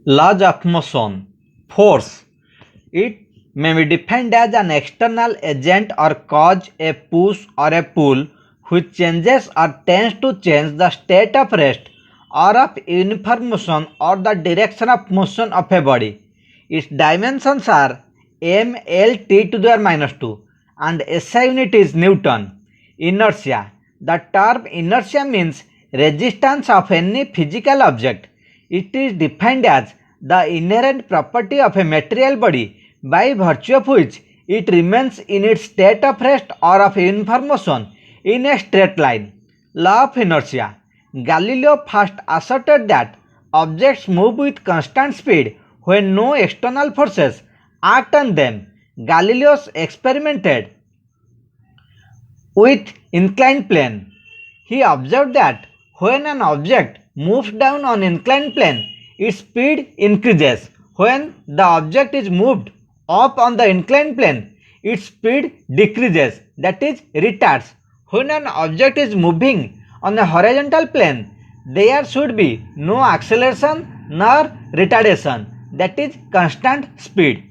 Laws of motion. Force. It may be defined as an external agent or cause a push or a pull which changes or tends to change the state of rest or of uniform motion or the direction of motion of a body. Its dimensions are m, l, t to the power minus 2 and SI unit is Newton. Inertia. The term inertia means resistance of any physical object. It is defined as the inherent property of a material body by virtue of which it remains in its state of rest or of uniform motion in a straight line. Law of inertia. Galileo first asserted that objects move with constant speed when no external forces act on them. Galileo experimented with inclined plane. He observed that when an object moves down on inclined plane, its speed increases. When the object is moved up on the inclined plane, its speed decreases, that is retards. When an object is moving on a horizontal plane, there should be no acceleration nor retardation, that is constant speed.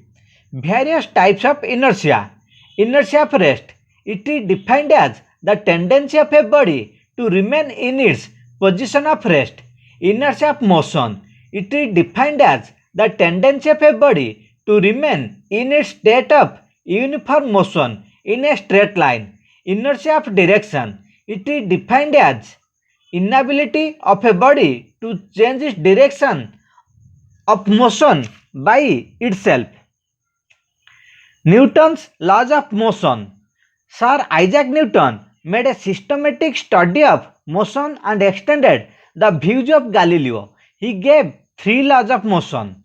Various types of inertia. Inertia of rest. It is defined as the tendency of a body to remain in its position of rest. Inertia of motion. It is defined as the tendency of a body to remain in its state of uniform motion in a straight line. Inertia of direction. It is defined as inability of a body to change its direction of motion by itself. Newton's laws of motion. Sir Isaac Newton made a systematic study of motion and extended the views of Galileo. He gave three laws of motion.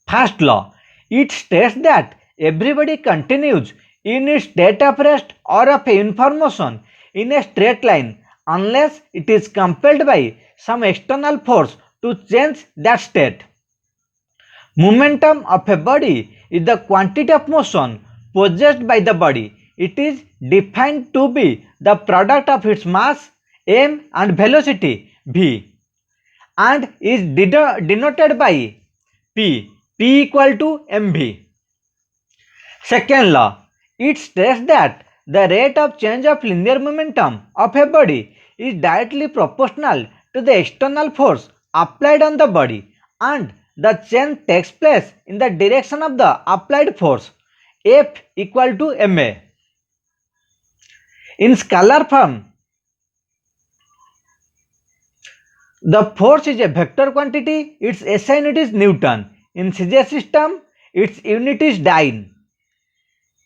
First law. It states that everybody continues in its state of rest or of uniform motion in a straight line unless it is compelled by some external force to change that state. Momentum of a body is the quantity of motion possessed by the body. It is defined to be the product of its mass m and velocity v and is denoted by p equal to mv. Second law. It states that the rate of change of linear momentum of a body is directly proportional to the external force applied on the body and the change takes place in the direction of the applied force F equal to ma. In scalar form, the force is a vector quantity, its SI unit is Newton. In CJ system, its unit is dyne.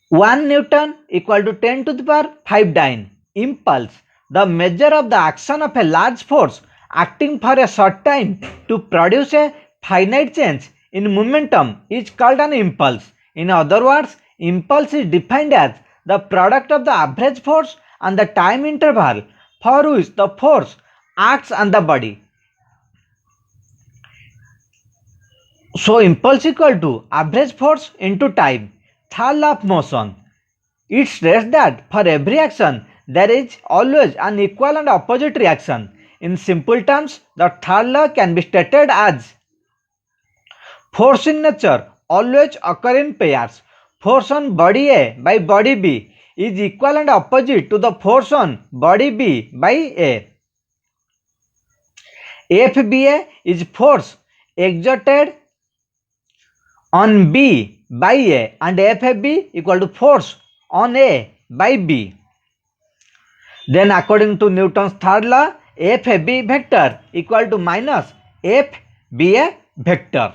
1 Newton equal to 10 to the power 5 dyne. Impulse, the measure of the action of a large force acting for a short time to produce a finite change in momentum is called an impulse. In other words, impulse is defined as the product of the average force and the time interval for which the force acts on the body. So impulse equal to average force into time. Third law of motion. It states that for every action there is always an equal and opposite reaction. In simple terms, the third law can be stated as force in nature always occur in pairs. Force on body A by body B is equal and opposite to the force on body B by A. FBA is force exerted on B by A and FB equal to force on A by B. Then according to Newton's third law, FB vector equal to minus FBA vector.